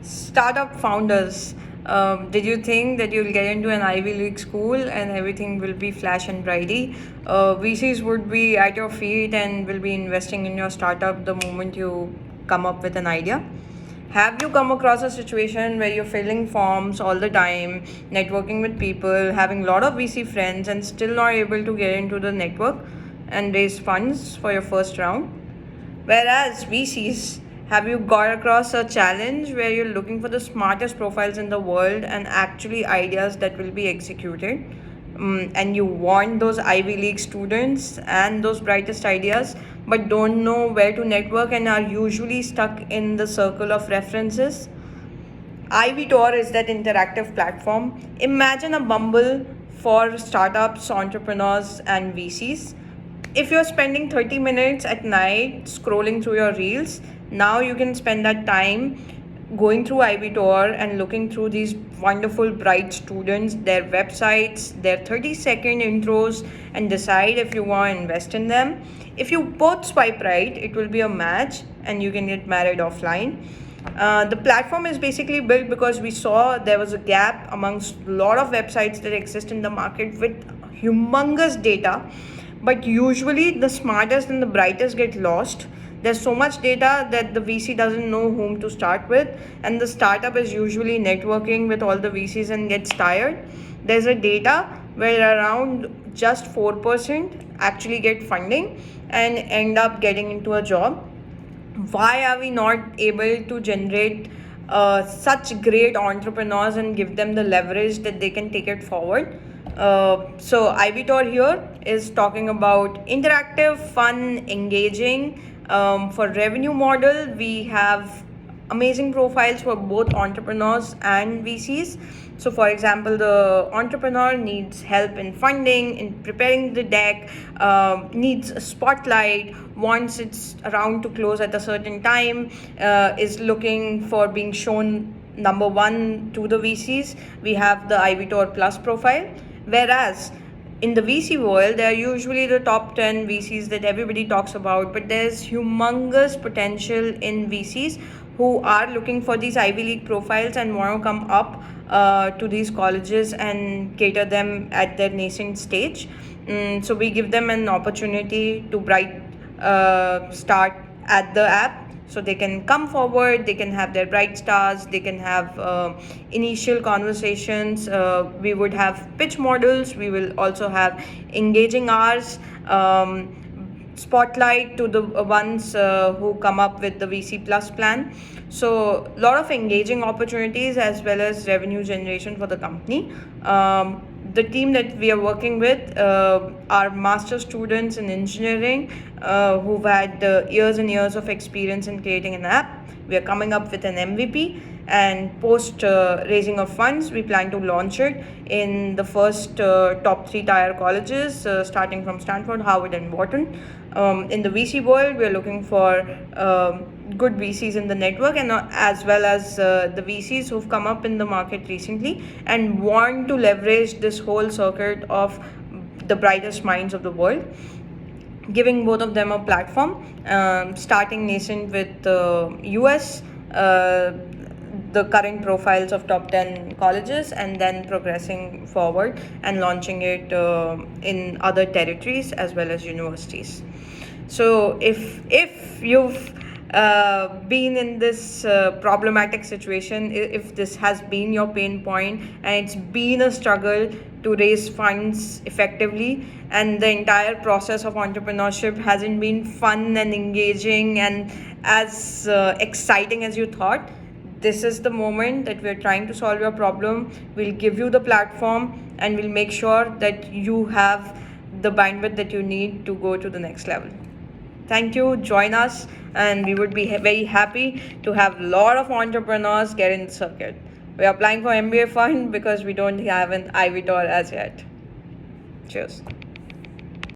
Startup founders, did you think that you'll get into an Ivy League school and everything will be flash and brighty? VCs would be at your feet and will be investing in your startup the moment you come up with an idea. Have you come across a situation where you're filling forms all the time, networking with people, having a lot of VC friends, and still not able to get into the network and raise funds for your first round? Whereas VCs, have you got across a challenge where you're looking for the smartest profiles in the world and actually ideas that will be executed? And you want those Ivy League students and those brightest ideas, but don't know where to network and are usually stuck in the circle of references? IvyTor is that interactive platform. Imagine a Bumble for startups, entrepreneurs, and VCs. If you're spending 30 minutes at night scrolling through your reels, now you can spend that time going through IvyTor and looking through these wonderful, bright students, their websites, their 30-second intros, and decide if you want to invest in them. If you both swipe right, it will be a match and you can get married offline. The platform is basically built because we saw there was a gap amongst a lot of websites that exist in the market with humongous data, but usually the smartest and the brightest get lost. There's so much data that the VC doesn't know whom to start with, and the startup is usually networking with all the VCs and gets tired. There's a data where around just 4% actually get funding and end up getting into a job. Why are we not able to generate such great entrepreneurs and give them the leverage that they can take it forward? So IvyTor here is talking about interactive, fun, engaging. For revenue model, we have amazing profiles for both entrepreneurs and VCs. So for example, the entrepreneur needs help in funding, in preparing the deck, needs a spotlight, wants its round to close at a certain time, is looking for being shown number one to the VCs. We have the IvyTor Plus profile. Whereas in the VC world, they are usually the top 10 VCs that everybody talks about, but there's humongous potential in VCs who are looking for these Ivy League profiles and want to come up to these colleges and cater them at their nascent stage. So we give them an opportunity to start at the app. So they can come forward, they can have their bright stars, they can have initial conversations. We would have pitch models, we will also have engaging hours, spotlight to the ones who come up with the VC Plus plan. So a lot of engaging opportunities as well as revenue generation for the company. The team that we are working with are master students in engineering who've had years and years of experience in creating an app. We are coming up with an MVP, and post raising of funds, we plan to launch it in the first top 3 tier colleges, starting from Stanford, Harvard, and Wharton. In the VC world, we are looking for good VCs in the network, and as well as the VCs who've come up in the market recently and want to leverage this whole circuit of the brightest minds of the world, giving both of them a platform, starting nascent with US, the current profiles of top 10 colleges, and then progressing forward and launching it in other territories as well as universities. So if you've been in this problematic situation, if this has been your pain point and it's been a struggle to raise funds effectively, and the entire process of entrepreneurship hasn't been fun and engaging and as exciting as you thought, this is the moment that we're trying to solve your problem. We'll give you the platform and we'll make sure that you have the bandwidth that you need to go to the next level. Thank you. Join us, and we would be very happy to have a lot of entrepreneurs get in the circuit. We're applying for MBA fund because we don't have an IvyTor as yet. Cheers.